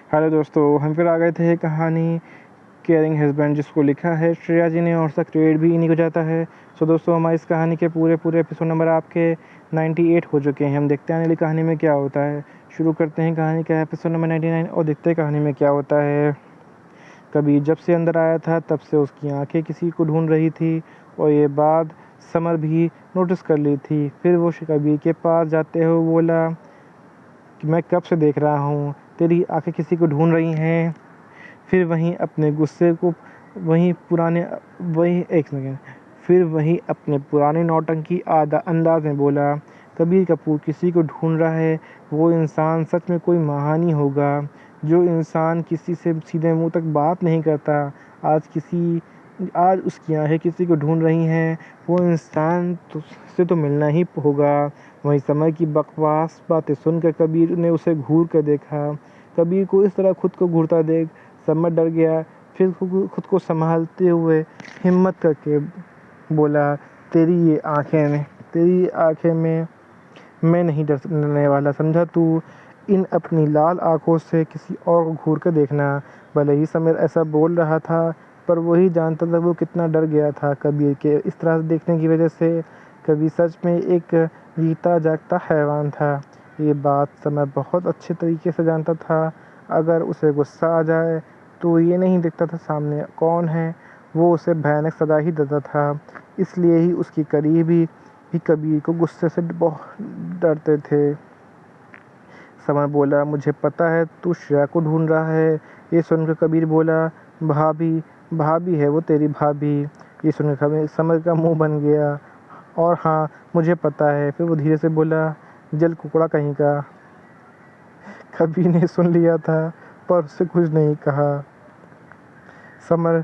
Hello दोस्तों, हम फिर आ गए थे कहानी केयरिंग हस्बैंड, जिसको लिखा है श्रेया जी ने और उसका क्रेडिट भी इन्हीं को जाता है। सो दोस्तों, हमारी इस कहानी के पूरे एपिसोड नंबर आपके 98 हो चुके हैं। हम देखते हैं अगली कहानी में क्या होता है। शुरू करते हैं कहानी का एपिसोड नंबर 99 और देखते हैं कहानी में क्या होता है। कबीर जब से अंदर आया था तब से उसकी आंखें किसी को ढूंढ रही थी और ये बात समर भी नोटिस कर ली थी। फिर वो कबीर के पास जाते हुए बोला कि मैं कब से देख रहा हूँ तेरी आंखें किसी को ढूंढ रही हैं। फिर वहीं अपने गुस्से को वहीं पुराने वही एक सेकेंड फिर वहीं अपने पुराने नौटंकी आधा अंदाज में बोला, कबीर कपूर किसी को ढूंढ रहा है। वो इंसान सच में कोई महानी होगा जो इंसान किसी से सीधे मुंह तक बात नहीं करता। आज उसकी आंखें किसी को ढूंढ रही हैं। वो इंसान से तो मिलना ही होगा। वहीं समय की बकवास बातें सुनकर कबीर ने उसे घूर कर देखा। कबीर को इस तरह खुद को घूरता देख समर डर गया। फिर खुद को संभालते हुए हिम्मत करके बोला, तेरी आंखें में मैं नहीं डरने वाला, समझा तू। इन अपनी लाल आंखों से किसी और को घूर कर देखना। भले ही समीर ऐसा बोल रहा था पर वही जानता था वो कितना डर गया था कबीर के इस तरह से देखने की वजह से। कबीर सच में एक जीता जागता हैवान था। ये बात समय बहुत अच्छे तरीके से जानता था। अगर उसे गुस्सा आ जाए तो ये नहीं देखता था सामने कौन है, वो उसे भयानक सजा ही देता था। इसलिए ही उसकी करीबी भी कबीर को गुस्से से बहुत डरते थे। समर बोला, मुझे पता है तू श्रेया को ढूंढ रहा है। ये सुनकर कबीर बोला, भाभी भाभी है वो, तेरी भाभी। ये सुनकर समर का मुंह बन गया। और हाँ, मुझे पता है। फिर वो धीरे से बोला, जल कुकड़ा कहीं का। कबीर ने सुन लिया था पर उससे कुछ नहीं कहा। समर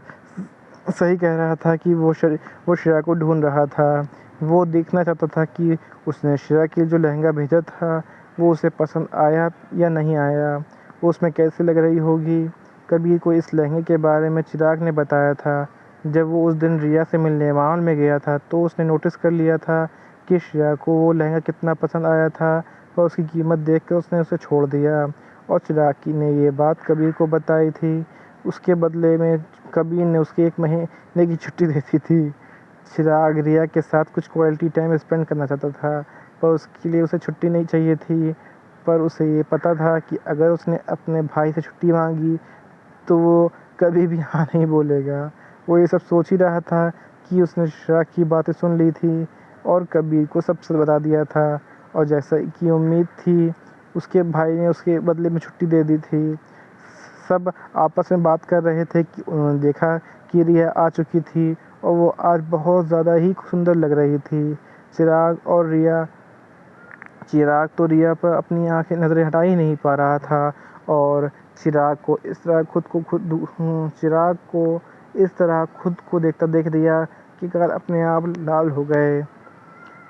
सही कह रहा था कि वो श्रेया को ढूंढ रहा था। वो देखना चाहता था कि उसने श्रेया के जो लहंगा भेजा था वो उसे पसंद आया या नहीं आया, वो उसमें कैसे लग रही होगी। कबीर को इस लहंगे के बारे में चिराग ने बताया था। जब वो उस दिन रिया से मिलने मॉल में गया था तो उसने नोटिस कर लिया था कि श्रेया को वो लहंगा कितना पसंद आया था और उसकी कीमत देख कर उसने उसे छोड़ दिया। और चिराग ने ये बात कबीर को बताई थी। उसके बदले में कबीर ने उसके 1 महीने की छुट्टी दे दी थी। चिराग रिया के साथ कुछ क्वालिटी टाइम स्पेंड करना चाहता था पर उसके लिए उसे छुट्टी नहीं चाहिए थी। पर उसे ये पता था कि अगर उसने अपने भाई से छुट्टी मांगी तो वो कभी भी हाँ नहीं बोलेगा। वो ये सब सोच ही रहा था कि उसने चिराग की बातें सुन ली थी और कबीर को सब सच बता दिया था। और जैसा कि उम्मीद थी उसके भाई ने उसके बदले में छुट्टी दे दी थी। सब आपस में बात कर रहे थे कि उन्होंने देखा कि रिया आ चुकी थी और वो आज बहुत ज़्यादा ही सुंदर लग रही थी। चिराग तो रिया पर अपनी आंखें नज़रें हटा ही नहीं पा रहा था और चिराग को इस तरह खुद को देखता देख रिया कि गाल अपने आप लाल हो गए।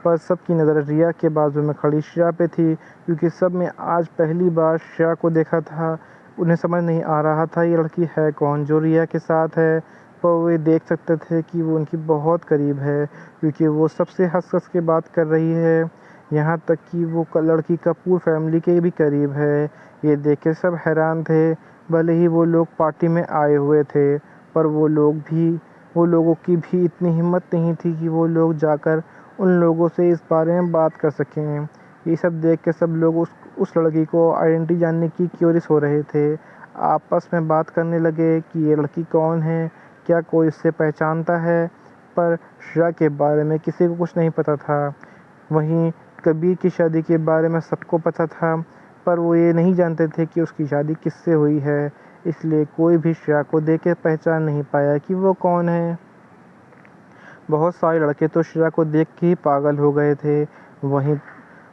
पर सबकी नज़र रिया के बाजू में खड़ी श्रेया पे थी क्योंकि सब में आज पहली बार श्रेया को देखा था। उन्हें समझ नहीं आ रहा था ये लड़की है कौन जो रिया के साथ है, पर वे देख सकते थे कि वो उनकी बहुत करीब है क्योंकि वो सबसे हंस के बात कर रही है। यहाँ तक कि वो लड़की कपूर फैमिली के भी करीब है। ये देख के सब हैरान थे। भले ही वो लोग पार्टी में आए हुए थे पर वो लोगों की भी इतनी हिम्मत नहीं थी कि वो लोग जाकर उन लोगों से इस बारे में बात कर सकें। ये सब देख के सब लोग उस लड़की को आइडेंटिटी जानने की क्यूरियस हो रहे थे। आपस में बात करने लगे कि ये लड़की कौन है, क्या कोई इससे पहचानता है। पर श्रेया के बारे में किसी को कुछ नहीं पता था। वहीं कबीर की शादी के बारे में सबको पता था पर वो ये नहीं जानते थे कि उसकी शादी किससे हुई है। इसलिए कोई भी श्रेया को देख के पहचान नहीं पाया कि वो कौन है। बहुत सारे लड़के तो श्रेया को देख के ही पागल हो गए थे। वहीं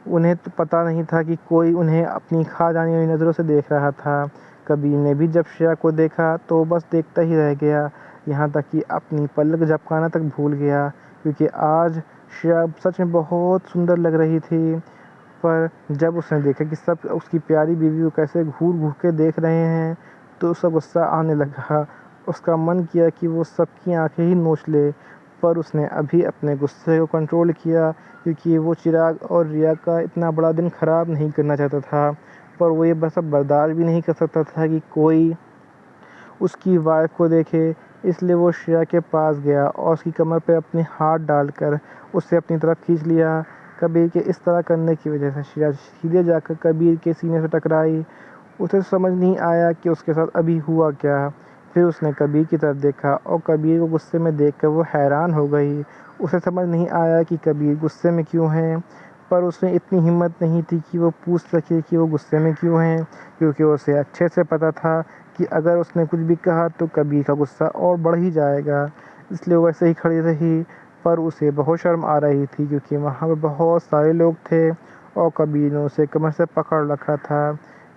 उन्हें तो पता नहीं था कि कोई उन्हें अपनी खा जाने वाली नज़रों से देख रहा था। कबीर ने भी जब श्रेया को देखा तो बस देखता ही रह गया, यहाँ तक कि अपनी पलक झपकाना तक भूल गया क्योंकि आज श्रेया सच में बहुत सुंदर लग रही थी। पर जब उसने देखा कि सब उसकी प्यारी बीवी को कैसे घूर घूर के देख रहे हैं तो उसका गुस्सा आने लगा। उसका मन किया कि वो सबकी आंखें ही नोच ले, पर उसने अभी अपने गुस्से को कंट्रोल किया क्योंकि वो चिराग और रिया का इतना बड़ा दिन ख़राब नहीं करना चाहता था। पर वो ये बस अब बर्दाश्त भी नहीं कर सकता था कि कोई उसकी वाइफ को देखे। इसलिए वो श्रेया के पास गया और उसकी कमर पे अपने हाथ डालकर उसे अपनी तरफ खींच लिया। कबीर के इस तरह करने की वजह से श्रेया सीधे जाकर कबीर के सीने से टकराई। उसे समझ नहीं आया कि उसके साथ अभी हुआ क्या। फिर उसने कबीर की तरफ देखा और कबीर को गुस्से में देखकर वो हैरान हो गई। उसे समझ नहीं आया कि कबीर गुस्से में क्यों है, पर उसमें इतनी हिम्मत नहीं थी कि वो पूछ सके कि वो गुस्से में क्यों है, क्योंकि उसे अच्छे से पता था कि अगर उसने कुछ भी कहा तो कबीर का गुस्सा और बढ़ ही जाएगा। इसलिए वो वैसे ही खड़ी रही, पर उसे बहुत शर्म आ रही थी क्योंकि वहाँ पर बहुत सारे लोग थे और कबीर ने उसे कमर से पकड़ रखा था।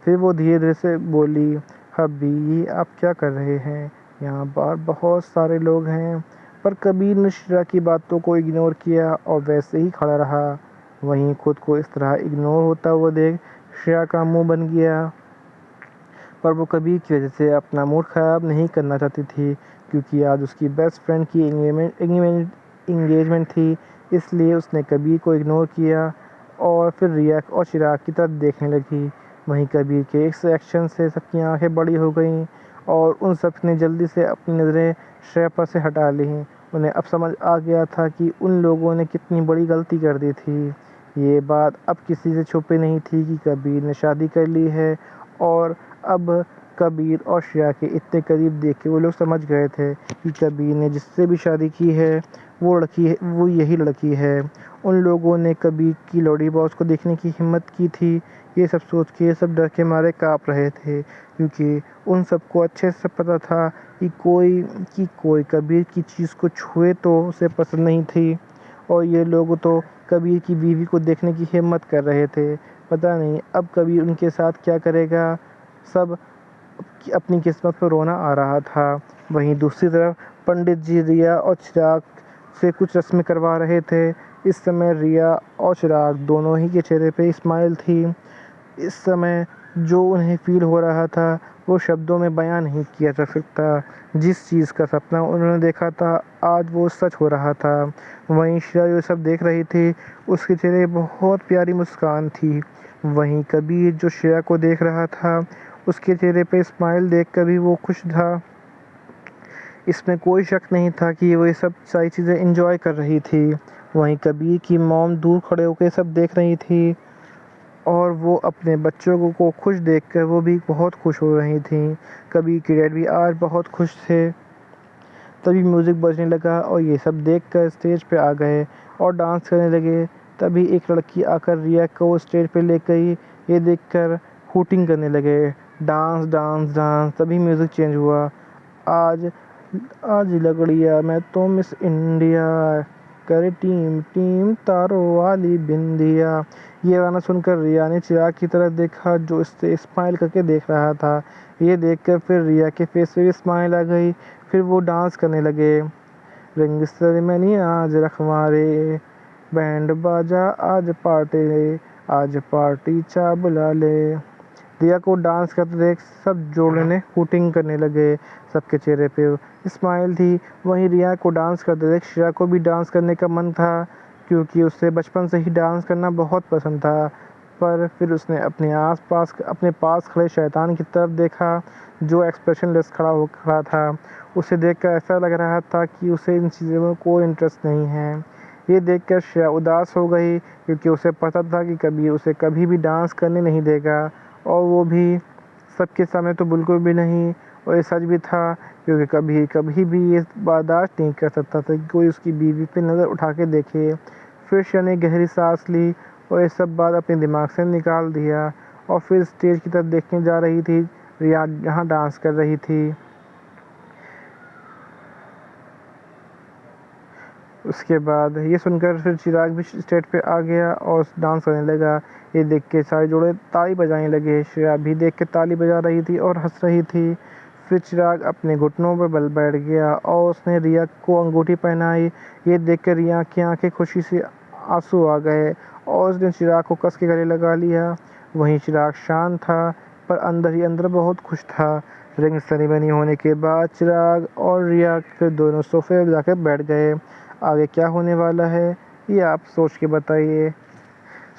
फिर वो धीरे-धीरे से बोली, "हब्बी, आप क्या कर रहे हैं? यहाँ बाहर बहुत सारे लोग हैं।" पर कबीर ने श्रेया की बातों को इग्नोर किया और वैसे ही खड़ा रहा। वहीं खुद को इस तरह इग्नोर होता हुआ देख श्रेया का मुँह बन गया। पर वो कबीर की वजह से अपना मूड ख़राब नहीं करना चाहती थी, क्योंकि आज उसकी बेस्ट फ्रेंड की एंगेजमेंट थी। इसलिए उसने कबीर को इग्नोर किया और फिर रिया और चिराग की तरफ देखने लगी। वहीं कबीर के इस एक्शन से सबकी आंखें बड़ी हो गईं और उन सब ने जल्दी से अपनी नज़रें श्रेया पर से हटा लीं। उन्हें अब समझ आ गया था कि उन लोगों ने कितनी बड़ी गलती कर दी थी। ये बात अब किसी से छुपी नहीं थी कि कबीर ने शादी कर ली है और अब कबीर और श्रेया के इतने करीब देख के वो लोग समझ गए थे कि कबीर ने जिससे भी शादी की है वो यही लड़की है। उन लोगों ने कबीर की लौड़ी बॉस को देखने की हिम्मत की थी। ये सब सोच के सब डर के मारे काँप रहे थे, क्योंकि उन सबको अच्छे से पता था कि कोई कबीर की चीज़ को छुए तो उसे पसंद नहीं थी और ये लोग तो कबीर की बीवी को देखने की हिम्मत कर रहे थे। पता नहीं अब कबीर उनके साथ क्या करेगा। सब अपनी किस्मत पर रोना आ रहा था। वहीं दूसरी तरफ पंडित जी रिया और चिराग से कुछ रस्में करवा रहे थे। इस समय रिया और चिराग दोनों ही के चेहरे पे स्माइल थी। इस समय जो उन्हें फ़ील हो रहा था वो शब्दों में बयां नहीं किया जा सकता। जिस चीज़ का सपना उन्होंने देखा था आज वो सच हो रहा था। वहीं श्रेया जो सब देख रही थी उसके चेहरे बहुत प्यारी मुस्कान थी। वहीं कबीर जो श्रेया को देख रहा था उसके चेहरे पे स्माइल देखकर भी वो खुश था। इसमें कोई शक नहीं था कि वो ये सब सारी चीज़ें एंजॉय कर रही थी। वहीं कबीर की मॉम दूर खड़े होकर सब देख रही थी और वो अपने बच्चों को खुश देखकर वो भी बहुत खुश हो रही थीं। कबीर के डैड भी आज बहुत खुश थे। तभी म्यूज़िक बजने लगा और ये सब देखकर स्टेज पे आ गए और डांस करने लगे। तभी एक लड़की आकर रिया को स्टेज पे ले गई। ये देखकर हूटिंग करने लगे, डांस डांस डांस। तभी म्यूज़िक चेंज हुआ। आज आज लगड़िया मैं तो मिस इंडिया करे टीम टीम तारों वाली बिंदिया। ये गाना सुनकर रिया ने चिराग की तरफ देखा जो इससे स्माइल करके देख रहा था। ये देखकर फिर रिया के फेस पे भी स्माइल आ गई। फिर वो डांस करने लगे। रंग सेरेमनी आज रखवारे, बैंड बाजा आज पार्टी चा बुला ले। रिया को डांस करते देख सब जोड़ने हूटिंग करने लगे। सबके चेहरे पे स्माइल थी। वहीं रिया को डांस करते देख श्रेया को भी डांस करने का मन था, क्योंकि उसे बचपन से ही डांस करना बहुत पसंद था। पर फिर उसने अपने पास खड़े शैतान की तरफ देखा जो एक्सप्रेशनलेस खड़ा था। उसे देखकर ऐसा लग रहा था कि उसे इन चीज़ों में कोई इंटरेस्ट नहीं है। ये देखकर श्रेया उदास हो गई, क्योंकि उसे पता था कि कबीर उसे कभी भी डांस करने नहीं देगा और वो भी सबके सामने तो बिल्कुल भी नहीं। और ये सच भी था, क्योंकि कभी भी ये बर्दाश्त नहीं कर सकता था कि कोई उसकी बीवी पे नज़र उठा के देखे। फिर श्रेया ने गहरी सांस ली और ये सब बात अपने दिमाग से निकाल दिया और फिर स्टेज की तरफ देखने जा रही थी। रिया यहाँ डांस कर रही थी। उसके बाद ये सुनकर फिर चिराग भी स्टेज पे आ गया और डांस करने लगा। ये देख के सारे जोड़े ताली बजाने लगे। श्रेया भी देख के ताली बजा रही थी और हंस रही थी। फिर चिराग अपने घुटनों पर बल बैठ गया और उसने रिया को अंगूठी पहनाई। ये देख कर रिया की आंखें खुशी से आंसू आ गए और उसने चिराग को कस के गले लगा लिया। वहीं चिराग शांत था, पर अंदर ही अंदर बहुत खुश था। रिंग सेरेमनी होने के बाद चिराग और रिया फिर दोनों सोफे पर जाकर बैठ गए। आगे क्या होने वाला है ये आप सोच के बताइए।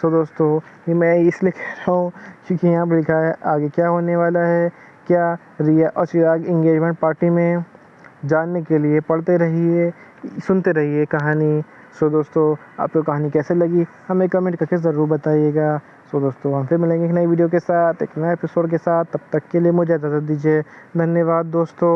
सो दोस्तों ये मैं इसलिए कह रहा हूँ क्योंकि यहाँ पर लिखा है आगे क्या होने वाला है। क्या रिया और चिराग इंगेजमेंट पार्टी में, जानने के लिए पढ़ते रहिए, सुनते रहिए कहानी। सो दोस्तों आपको कहानी कैसे लगी हमें कमेंट करके ज़रूर बताइएगा। सो दोस्तों हम फिर मिलेंगे एक नई वीडियो के साथ, एक नए एपिसोड के साथ। तब तक के लिए मुझे इजाज़त दीजिए। धन्यवाद दोस्तों।